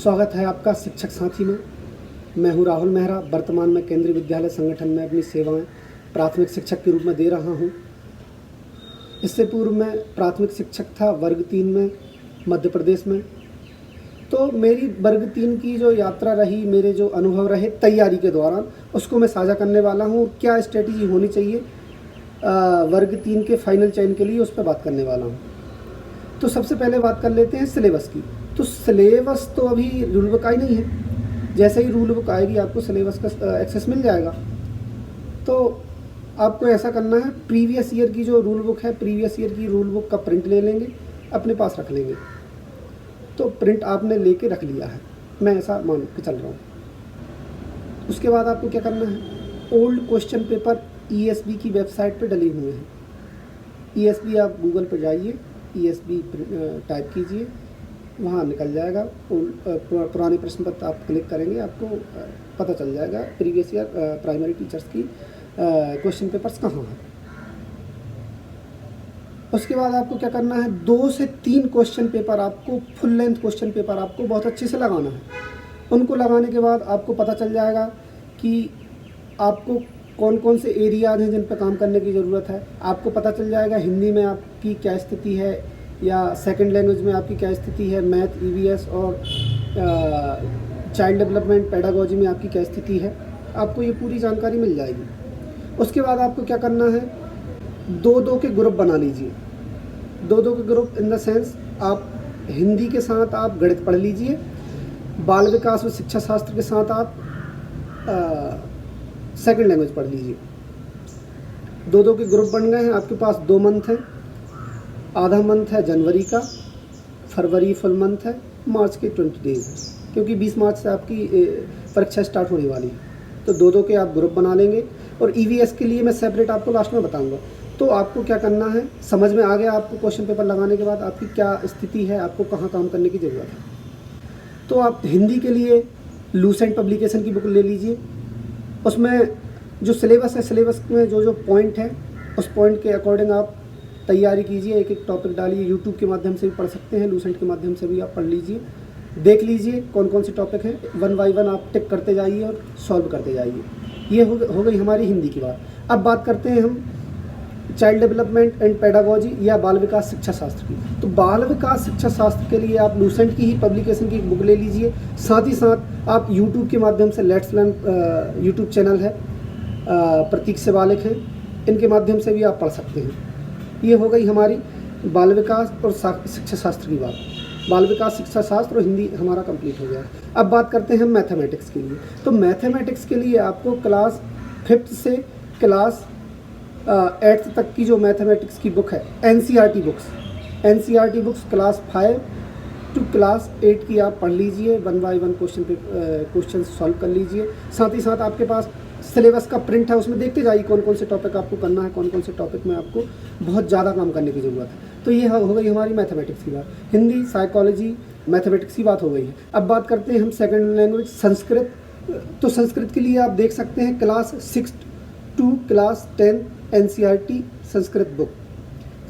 स्वागत है आपका शिक्षक साथी में। मैं हूं राहुल मेहरा। वर्तमान में केंद्रीय विद्यालय संगठन में अपनी सेवाएं प्राथमिक शिक्षक के रूप में दे रहा हूं। इससे पूर्व मैं प्राथमिक शिक्षक था वर्ग 3 में मध्य प्रदेश में। तो मेरी वर्ग 3 की जो यात्रा रही, मेरे जो अनुभव रहे तैयारी के दौरान, उसको मैं साझा करने वाला हूँ। क्या स्ट्रेटजी होनी चाहिए वर्ग 3 के फाइनल चयन के लिए, उस पर बात करने वाला हूँ। तो सबसे पहले बात कर लेते हैं सिलेबस की। तो सिलेबस तो अभी रूल बुक आई नहीं है। जैसे ही रूल बुक आएगी आपको सिलेबस का एक्सेस मिल जाएगा। तो आपको ऐसा करना है, प्रीवियस ईयर की जो रूल बुक है, प्रीवियस ईयर की रूल बुक का प्रिंट ले लेंगे, अपने पास रख लेंगे। तो प्रिंट आपने लेके रख लिया है, मैं ऐसा मान के चल रहा हूँ। उसके बाद आपको क्या करना है, ओल्ड क्वेश्चन पेपर ESB की वेबसाइट पे डले हुए हैं। ESB आप गूगल पर जाइए, ESB टाइप कीजिए, वहाँ निकल जाएगा। पुराने प्रश्न पत्र आप क्लिक करेंगे, आपको पता चल जाएगा प्रीवियस ईयर प्राइमरी टीचर्स की क्वेश्चन पेपर्स कहाँ हैं। उसके बाद आपको क्या करना है, 2 से 3 क्वेश्चन पेपर आपको, फुल लेंथ क्वेश्चन पेपर आपको बहुत अच्छे से लगाना है। उनको लगाने के बाद आपको पता चल जाएगा कि आपको कौन कौन से एरियाज हैं जिन पर काम करने की ज़रूरत है। आपको पता चल जाएगा हिंदी में आपकी क्या स्थिति है, या सेकंड लैंग्वेज में आपकी क्या स्थिति है, मैथ, EVS और चाइल्ड डेवलपमेंट पेडागोजी में आपकी क्या स्थिति है। आपको ये पूरी जानकारी मिल जाएगी। उसके बाद आपको क्या करना है, 2-2 के ग्रुप बना लीजिए। 2-2 के ग्रुप इन द सेंस, आप हिंदी के साथ आप गणित पढ़ लीजिए, बाल विकास व शिक्षा शास्त्र के साथ आप सेकंड लैंग्वेज पढ़ लीजिए। 2-2 के ग्रुप बन गए हैं। आपके पास 2 मंथ हैं, आधा मंथ है जनवरी का, फरवरी फुल मंथ है, मार्च के 20 डेज है, क्योंकि 20 मार्च से आपकी परीक्षा स्टार्ट होने वाली है। तो 2-2 के आप ग्रुप बना लेंगे। और EVS के लिए मैं सेपरेट आपको लास्ट में बताऊंगा। तो आपको क्या करना है, समझ में आ गया आपको क्वेश्चन पेपर लगाने के बाद आपकी क्या स्थिति है, आपको कहाँ काम करने की ज़रूरत है। तो आप हिंदी के लिए लूसेंट पब्लिकेशन की बुक ले लीजिए। उसमें जो सिलेबस है, सिलेबस में जो जो पॉइंट है, उस पॉइंट के अकॉर्डिंग आप तैयारी कीजिए। एक एक टॉपिक डालिए। यूट्यूब के माध्यम से भी पढ़ सकते हैं, लूसेंट के माध्यम से भी आप पढ़ लीजिए। देख लीजिए कौन कौन से टॉपिक हैं, 1 बाय 1 आप टिक करते जाइए और सॉल्व करते जाइए। ये हो गई हमारी हिंदी की बात। अब बात करते हैं हम चाइल्ड डेवलपमेंट एंड पेडागोजी या बाल विकास शिक्षा शास्त्र की। तो बाल विकास शिक्षा शास्त्र के लिए आप लूसेंट की ही पब्लिकेशन की बुक ले लीजिए। साथ ही साथ आप यूट्यूब के माध्यम से लेट्स लर्न यूट्यूब चैनल है, प्रतीक से बालिक हैं, इनके माध्यम से भी आप पढ़ सकते हैं। ये हो गई हमारी बाल विकास और शिक्षा शास्त्र की बात। बाल विकास शिक्षा शास्त्र और हिंदी हमारा कंप्लीट हो गया। अब बात करते हैं मैथमेटिक्स के लिए। तो मैथमेटिक्स के लिए आपको क्लास 5th से क्लास 8th तक की जो मैथमेटिक्स की बुक है, NCERT books class 5 to class 8 की आप पढ़ लीजिए। 1 बाय 1 क्वेश्चन सॉल्व कर लीजिए। साथ ही साथ आपके पास सिलेबस का प्रिंट है, उसमें देखते जाइए कौन कौन से टॉपिक आपको करना है, कौन कौन से टॉपिक में आपको बहुत ज़्यादा काम करने की ज़रूरत है। तो ये हो गई हमारी मैथमेटिक्स की बात। हिंदी, साइकोलॉजी, मैथमेटिक्स की बात हो गई है। अब बात करते हैं हम सेकंड लैंग्वेज संस्कृत। तो संस्कृत के लिए आप देख सकते हैं class 6 to class 10 NCERT Sanskrit book.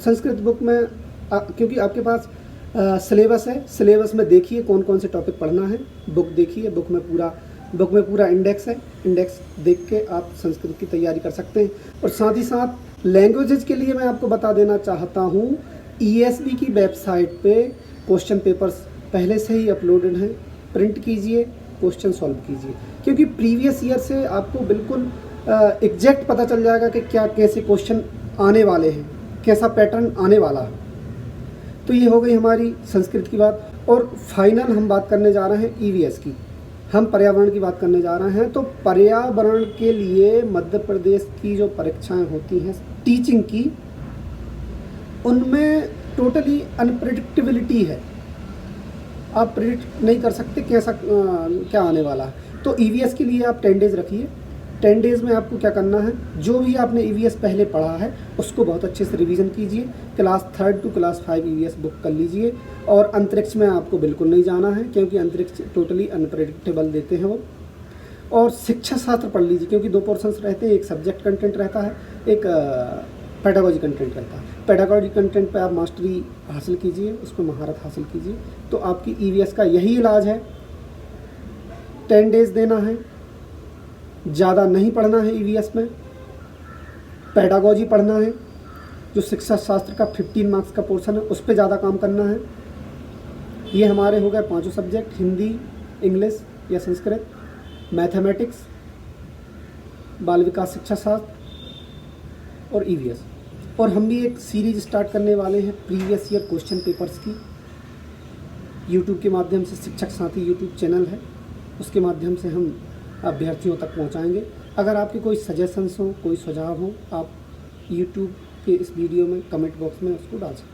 Sanskrit book में क्योंकि आपके पास सिलेबस है, सिलेबस में देखिए कौन कौन से टॉपिक पढ़ना है, बुक देखिए। बुक में पूरा इंडेक्स है, इंडेक्स देख के आप संस्कृत की तैयारी कर सकते हैं। और साथ ही साथ लैंग्वेजेस के लिए मैं आपको बता देना चाहता हूँ, ESB की वेबसाइट पे क्वेश्चन पेपर्स पहले से ही अपलोडेड हैं। प्रिंट कीजिए, क्वेश्चन सॉल्व कीजिए, क्योंकि प्रीवियस ईयर से आपको बिल्कुल एग्जैक्ट पता चल जाएगा कि क्या कैसे क्वेश्चन आने वाले हैं, कैसा पैटर्न आने वाला है। तो ये हो गई हमारी संस्कृत की बात। और फाइनल हम बात करने जा रहे हैं EVS की। हम पर्यावरण की बात करने जा रहे हैं। तो पर्यावरण के लिए मध्य प्रदेश की जो परीक्षाएं होती हैं टीचिंग की, उनमें टोटली अनप्रेडिक्टेबिलिटी है। आप प्रेडिक्ट नहीं कर सकते कैसा क्या आने वाला है। तो EVS के लिए आप 10 डेज़ रखिए। 10 डेज़ में आपको क्या करना है, जो भी आपने EVS पहले पढ़ा है उसको बहुत अच्छे से रिवीजन कीजिए। Class 3rd to class 5 EVS book कर लीजिए। और अंतरिक्ष में आपको बिल्कुल नहीं जाना है, क्योंकि अंतरिक्ष टोटली अनप्रेडिक्टेबल देते हैं वो। और शिक्षा शास्त्र पढ़ लीजिए, क्योंकि 2 पोर्शंस रहते हैं, एक सब्जेक्ट कंटेंट रहता है, एक पेडागोजी कंटेंट रहता है। पेडागोजी कंटेंट पे आप मास्टरी हासिल कीजिए, उस पर महारत हासिल कीजिए। तो आपकी EVS का यही इलाज है 10 डेज देना है, ज़्यादा नहीं पढ़ना है ईवीएस में। पेडागोजी पढ़ना है, जो शिक्षा शास्त्र का 15 मार्क्स का पोर्शन है उस पर ज़्यादा काम करना है। ये हमारे हो गए 5 सब्जेक्ट, हिंदी, इंग्लिश या संस्कृत, मैथमेटिक्स, बाल विकास शिक्षा शास्त्र और ईवीएस। और हम भी एक सीरीज स्टार्ट करने वाले हैं प्रीवियस ईयर क्वेश्चन पेपर्स की। यूट्यूब के माध्यम से शिक्षक साथी यूट्यूब चैनल है, उसके माध्यम से हम अभ्यर्थियों तक पहुंचाएंगे। अगर आपके कोई सजेशंस हो, कोई सुझाव हो, आप यूट्यूब के इस वीडियो में कमेंट बॉक्स में उसको डाल सकते हैं।